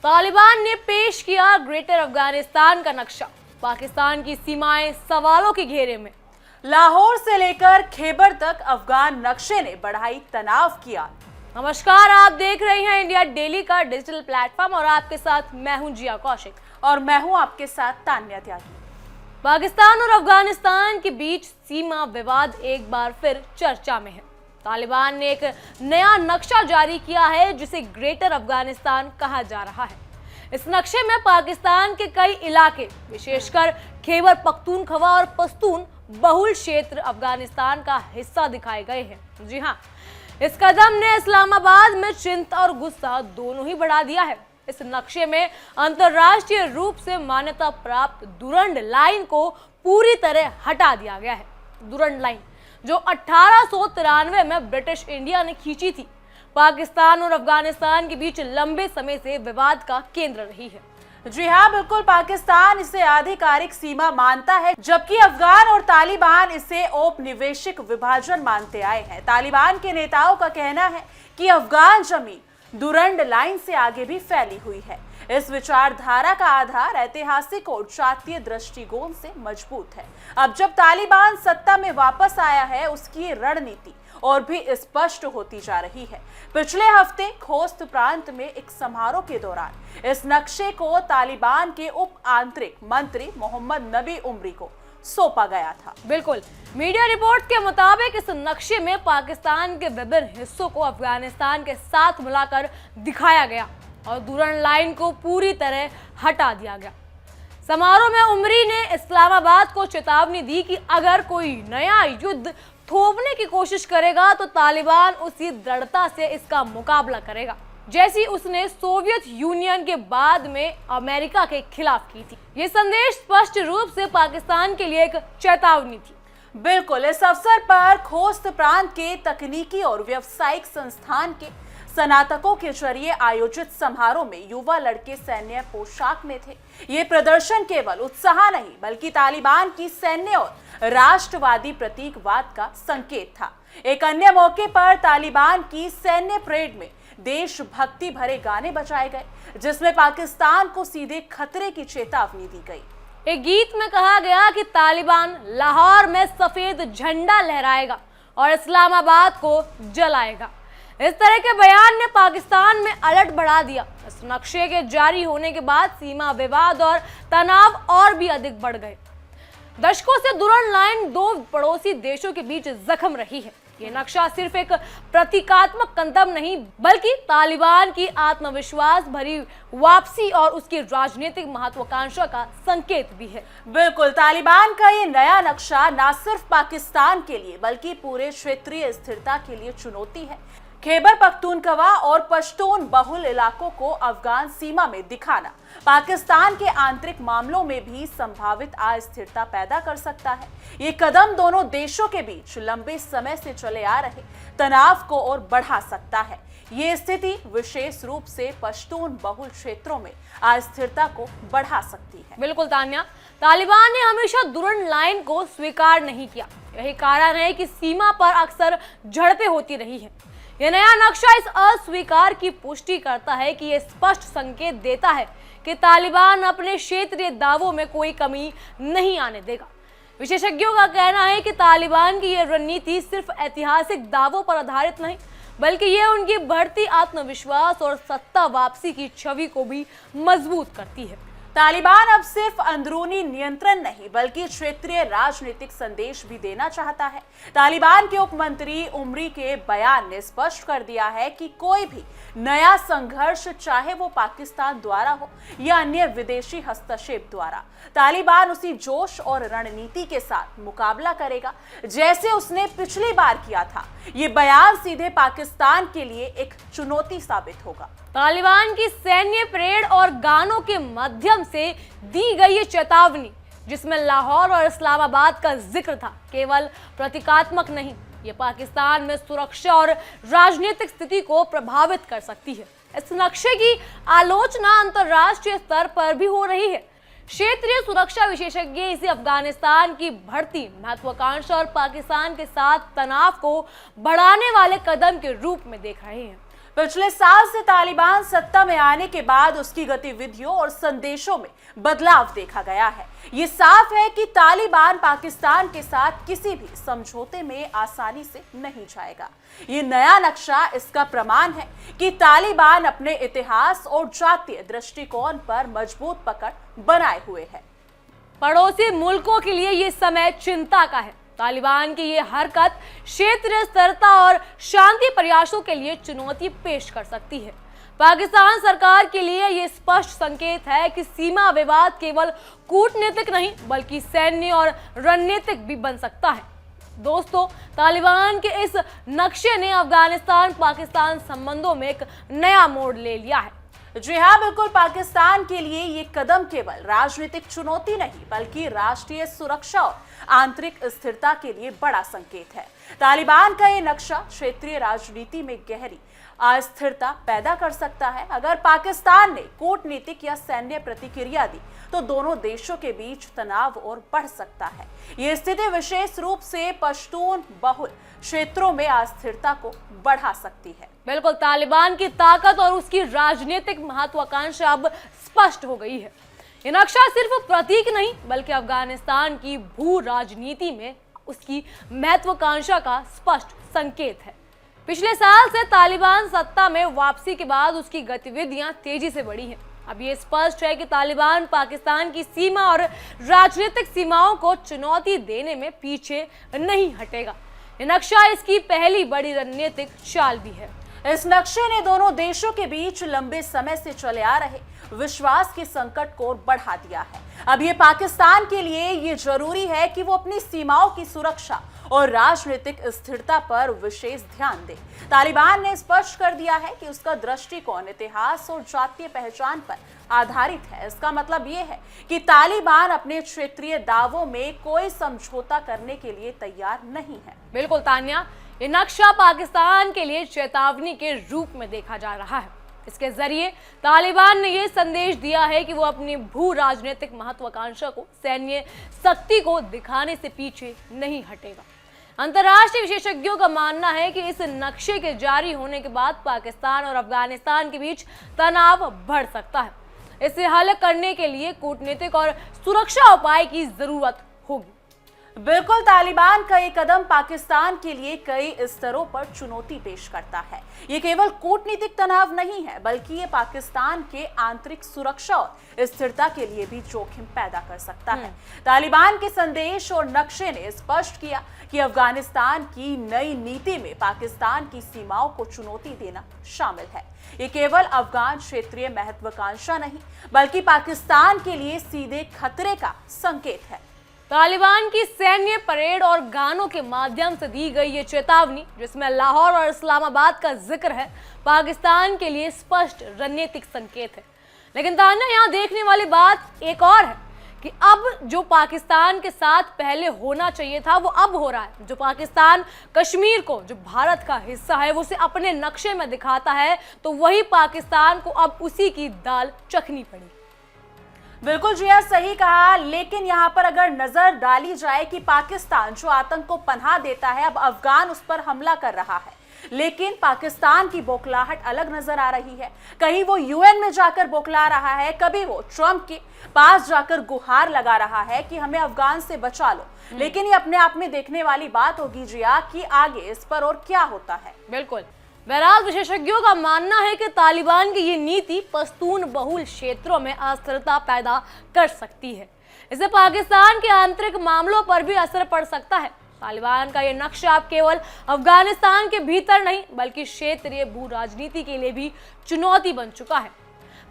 तालिबान ने पेश किया ग्रेटर अफगानिस्तान का नक्शा। पाकिस्तान की सीमाएं सवालों के घेरे में। लाहौर से लेकर खैबर तक अफगान नक्शे ने बढ़ाई तनाव की आग। नमस्कार, आप देख रहे हैं इंडिया डेली का डिजिटल प्लेटफॉर्म और आपके साथ मैं हूं जिया कौशिक और मैं हूं आपके साथ तान्या त्यागी। पाकिस्तान और अफगानिस्तान के बीच सीमा विवाद एक बार फिर चर्चा में है। तालिबान ने एक नया नक्शा जारी किया है जिसे ग्रेटर अफगानिस्तान कहा जा रहा है। इस नक्शे में पाकिस्तान के कई इलाके, विशेषकर खैबर पख्तूनख्वा और पश्तून बहुल क्षेत्र अफगानिस्तान का हिस्सा दिखाए गए हैं। जी हाँ, इस कदम ने इस्लामाबाद में चिंता और गुस्सा दोनों ही बढ़ा दिया है। इस नक्शे में अंतर्राष्ट्रीय रूप से मान्यता प्राप्त दुरंड लाइन को पूरी तरह हटा दिया गया है। दुरंड लाइन जो 1893 में ब्रिटिश इंडिया ने खींची थी, पाकिस्तान और अफगानिस्तान के बीच लंबे समय से विवाद का केंद्र रही है। जी हाँ, बिल्कुल। पाकिस्तान इसे आधिकारिक सीमा मानता है, जबकि अफगान और तालिबान इसे औपनिवेशिक विभाजन मानते आए हैं। तालिबान के नेताओं का कहना है कि अफगान जमीन दुरंड लाइन से आगे भी फैली हुई है। इस विचारधारा का आधार ऐतिहासिक और जातीय दृष्टिकोण से मजबूत है। अब जब तालिबान सत्ता में वापस आया है, उसकी रणनीति और भी स्पष्ट होती जा रही है। पिछले हफ्ते खोस्त प्रांत में एक समारोह के दौरान इस नक्शे को तालिबान के उप आंतरिक मंत्री मोहम्मद नबी उमरी को सौंपा गया था। बिल्कुल, मीडिया रिपोर्ट के मुताबिक इस नक्शे में पाकिस्तान के विभिन्न हिस्सों को अफगानिस्तान के साथ मिलाकर दिखाया गया और दुरंड लाइन को पूरी तरह हटा दिया गया। समारोह में उमरी ने इस्लामाबाद को चेतावनी दी कि अगर कोई नया युद्ध थोपने की कोशिश करेगा तो तालिबान उसी दृढ़ता से इसका मुकाबला करेगा, जैसी उसने सोवियत यूनियन के बाद में अमेरिका के खिलाफ की थी। ये संदेश स्पष्ट रूप से पाकिस्तान के लिए एक चेतावनी थी। बिल्कुल। इस अवसर पर खोस्त प्रांत के तकनीकी और व्यावसायिक संस्थान के स्नातकों के जरिए आयोजित समारोह में युवा लड़के सैन्य पोशाक में थे। ये प्रदर्शन केवल उत्साह नहीं, बल्कि तालिबान की सैन्य और राष्ट्रवादी प्रतीकवाद का संकेत था। एक अन्य मौके पर तालिबान की सैन्य परेड में देशभक्ति भरे गाने बजाए गए, जिसमें पाकिस्तान को सीधे खतरे की चेतावनी दी गई। एक गीत में कहा गया कि तालिबान लाहौर में सफेद झंडा लहराएगा और इस्लामाबाद को जलाएगा। इस तरह के बयान ने पाकिस्तान में अलर्ट बढ़ा दिया। इस नक्शे के जारी होने के बाद सीमा विवाद और तनाव और भी अधिक बढ़ गए। दशकों से दुरंड लाइन दो पड़ोसी देशों के बीच जख्म रही है। ये नक्शा सिर्फ एक प्रतीकात्मक कदम नहीं, बल्कि तालिबान की आत्मविश्वास भरी वापसी और उसकी राजनीतिक महत्वाकांक्षा का संकेत भी है। बिल्कुल, तालिबान का ये नया नक्शा न सिर्फ पाकिस्तान के लिए बल्कि पूरे क्षेत्रीय स्थिरता के लिए चुनौती है। खैबर पख्तूनख्वा और पश्तून बहुल इलाकों को अफगान सीमा में दिखाना पाकिस्तान के आंतरिक मामलों में भी संभावित अस्थिरता पैदा कर सकता है। ये कदम दोनों देशों के बीच लंबे समय से चले आ रहे तनाव को और बढ़ा सकता है। ये स्थिति विशेष रूप से पश्तून बहुल क्षेत्रों में अस्थिरता को बढ़ा सकती है। बिल्कुल तान्या, तालिबान ने हमेशा दुरंड लाइन को स्वीकार नहीं किया। यही कारण है कि सीमा पर अक्सर झड़पें होती रही हैं। यह नया नक्शा इस अस्वीकार की पुष्टि करता है कि यह स्पष्ट संकेत देता है कि तालिबान अपने क्षेत्रीय दावों में कोई कमी नहीं आने देगा। विशेषज्ञों का कहना है कि तालिबान की यह रणनीति सिर्फ ऐतिहासिक दावों पर आधारित नहीं, बल्कि यह उनकी बढ़ती आत्मविश्वास और सत्ता वापसी की छवि को भी मजबूत करती है। तालिबान अब सिर्फ अंदरूनी नियंत्रण नहीं, बल्कि क्षेत्रीय राजनीतिक संदेश भी देना चाहता है। तालिबान के उप मंत्री उमरी के बयान ने स्पष्ट कर दिया है कि कोई भी नया संघर्ष, चाहे वो पाकिस्तान द्वारा हो या अन्य विदेशी हस्तक्षेप द्वारा, तालिबान उसी जोश और रणनीति के साथ मुकाबला करेगा जैसे उसने पिछली बार किया था। ये बयान सीधे पाकिस्तान के लिए एक चुनौती साबित होगा। तालिबान की सैन्य परेड और गानों के माध्यम से दी गई ये चेतावनी, जिसमें लाहौर और इस्लामाबाद का जिक्र था, केवल प्रतीकात्मक नहीं, ये पाकिस्तान में सुरक्षा और राजनीतिक स्थिति को प्रभावित कर सकती है। इस नक्शे की आलोचना अंतर्राष्ट्रीय स्तर पर भी हो रही है। क्षेत्रीय सुरक्षा विशेषज्ञ इसे अफगानिस्तान की बढ़ती महत्वाकांक्षा और पाकिस्तान के साथ तनाव को बढ़ाने वाले कदम के रूप में देख रहे हैं। पिछले साल से तालिबान सत्ता में आने के बाद उसकी गतिविधियों और संदेशों में बदलाव देखा गया है। ये साफ है कि तालिबान पाकिस्तान के साथ किसी भी समझौते में आसानी से नहीं जाएगा। ये नया नक्शा इसका प्रमाण है कि तालिबान अपने इतिहास और जातीय दृष्टिकोण पर मजबूत पकड़ बनाए हुए है। पड़ोसी मुल्कों के लिए ये समय चिंता का है। तालिबान की ये हरकत क्षेत्रीय स्थिरता और शांति प्रयासों के लिए चुनौती पेश कर सकती है। पाकिस्तान सरकार के लिए ये स्पष्ट संकेत है कि सीमा विवाद केवल कूटनीतिक नहीं बल्कि सैन्य और रणनीतिक भी बन सकता है। दोस्तों, तालिबान के इस नक्शे ने अफगानिस्तान पाकिस्तान संबंधों में एक नया मोड़ ले लिया है। जी हाँ, बिल्कुल। पाकिस्तान के लिए ये कदम केवल राजनीतिक चुनौती नहीं बल्कि राष्ट्रीय सुरक्षा और आंतरिक स्थिरता के लिए बड़ा संकेत है। तालिबान का ये नक्शा क्षेत्रीय राजनीति में गहरी अस्थिरता पैदा कर सकता है। अगर पाकिस्तान ने कूटनीतिक या सैन्य प्रतिक्रिया दी तो दोनों देशों के बीच तनाव और बढ़ सकता है। ये स्थिति विशेष रूप से पश्तून बहुल क्षेत्रों में अस्थिरता को बढ़ा सकती है। बिल्कुल, तालिबान की ताकत और उसकी राजनीतिक महत्वाकांक्षा अब स्पष्ट हो गई है। ये नक्शा सिर्फ प्रतीक नहीं बल्कि अफगानिस्तान की भू राजनीति में उसकी महत्वाकांक्षा का स्पष्ट संकेत है। पिछले साल से तालिबान सत्ता में वापसी के बाद उसकी गतिविधियां तेजी से बढ़ी हैं। अब ये स्पष्ट है कि तालिबान पाकिस्तान की सीमा और राजनीतिक सीमाओं को चुनौती देने में पीछे नहीं हटेगा। ये नक्शा इसकी पहली बड़ी रणनीतिक चाल भी है। इस नक्शे ने दोनों देशों के बीच लंबे समय से चले आ रहे विश्वास के संकट को बढ़ा दिया है। अब ये पाकिस्तान के लिए ये जरूरी है कि वो अपनी सीमाओं की सुरक्षा और राजनीतिक स्थिरता पर विशेष ध्यान दे। तालिबान ने स्पष्ट कर दिया है कि उसका दृष्टिकोण इतिहास और जातीय पहचान पर आधारित है। इसका मतलब ये है कि तालिबान अपने क्षेत्रीय दावों में कोई समझौता करने के लिए तैयार नहीं है। बिल्कुल तान्या, ये नक्शा पाकिस्तान के लिए चेतावनी के रूप में देखा जा रहा है। इसके जरिए तालिबान ने यह संदेश दिया है कि वो अपनी भू राजनीतिक महत्वाकांक्षा को सैन्य शक्ति को दिखाने से पीछे नहीं हटेगा। अंतर्राष्ट्रीय विशेषज्ञों का मानना है कि इस नक्शे के जारी होने के बाद पाकिस्तान और अफगानिस्तान के बीच तनाव बढ़ सकता है। इसे हल करने के लिए कूटनीतिक और सुरक्षा उपाय की जरूरत होगी। बिल्कुल, तालिबान का ये कदम पाकिस्तान के लिए कई स्तरों पर चुनौती पेश करता है। ये केवल कूटनीतिक तनाव नहीं है बल्कि ये पाकिस्तान के आंतरिक सुरक्षा और स्थिरता के लिए भी जोखिम पैदा कर सकता है। तालिबान के संदेश और नक्शे ने स्पष्ट किया कि अफगानिस्तान की नई नीति में पाकिस्तान की सीमाओं को चुनौती देना शामिल है। ये केवल अफगान क्षेत्रीय महत्वाकांक्षा नहीं बल्कि पाकिस्तान के लिए सीधे खतरे का संकेत है। तालिबान की सैन्य परेड और गानों के माध्यम से दी गई ये चेतावनी, जिसमें लाहौर और इस्लामाबाद का जिक्र है, पाकिस्तान के लिए स्पष्ट रणनीतिक संकेत है। लेकिन तान्या, यहाँ देखने वाली बात एक और है कि अब जो पाकिस्तान के साथ पहले होना चाहिए था वो अब हो रहा है। जो पाकिस्तान कश्मीर को, जो भारत का हिस्सा है, वो उसे अपने नक्शे में दिखाता है तो वही पाकिस्तान को अब उसी की दाल चखनी पड़ी। बिल्कुल जी, सही कहा। लेकिन यहाँ पर अगर नजर डाली जाए कि पाकिस्तान जो आतंक को पनाह देता है, अब अफगान उस पर हमला कर रहा है, लेकिन पाकिस्तान की बौखलाहट अलग नजर आ रही है। कहीं वो यूएन में जाकर बौखला रहा है, कभी वो ट्रंप के पास जाकर गुहार लगा रहा है कि हमें अफगान से बचा लो। लेकिन ये अपने आप में देखने वाली बात होगी जिया कि आगे इस पर और क्या होता है। बिल्कुल, बहरहाल विशेषज्ञों का मानना है कि तालिबान की ये नीति पश्तून बहुल क्षेत्रों में अस्थिरता पैदा कर सकती है। इससे पाकिस्तान के आंतरिक मामलों पर भी असर पड़ सकता है। तालिबान का ये नक्शा अब केवल अफगानिस्तान के भीतर नहीं बल्कि क्षेत्रीय भू राजनीति के लिए भी चुनौती बन चुका है।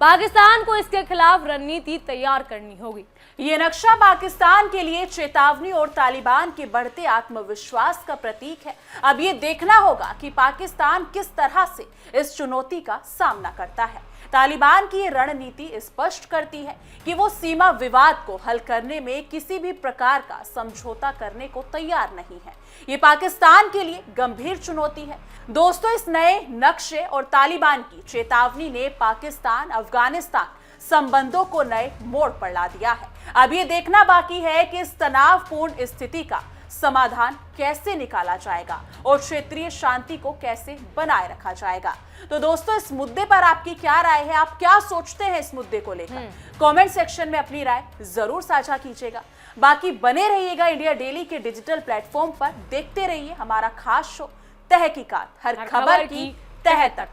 पाकिस्तान को इसके खिलाफ रणनीति तैयार करनी होगी। ये नक्शा पाकिस्तान के लिए चेतावनी और तालिबान के बढ़ते आत्मविश्वास का प्रतीक है। अब ये देखना होगा कि पाकिस्तान किस तरह से इस चुनौती का सामना करता है। तालिबान की ये रणनीति स्पष्ट करती है कि वो सीमा विवाद को हल करने में किसी भी प्रकार का समझौता करने को तैयार नहीं है। ये पाकिस्तान के लिए गंभीर चुनौती है। दोस्तों, इस नए नक्शे और तालिबान की चेतावनी ने पाकिस्तान अफगानिस्तान संबंधों को नए मोड़ पर ला दिया है। अब ये देखना बाकी है कि इस तनावपूर्ण स्थिति का समाधान कैसे निकाला जाएगा और क्षेत्रीय शांति को कैसे बनाए रखा जाएगा। तो दोस्तों, इस मुद्दे पर आपकी क्या राय है? आप क्या सोचते हैं इस मुद्दे को लेकर? कमेंट सेक्शन में अपनी राय जरूर साझा कीजिएगा। बाकी बने रहिएगा इंडिया डेली के डिजिटल प्लेटफॉर्म पर। देखते रहिए हमारा खास शो तहकीकात, हर खबर की तह तक।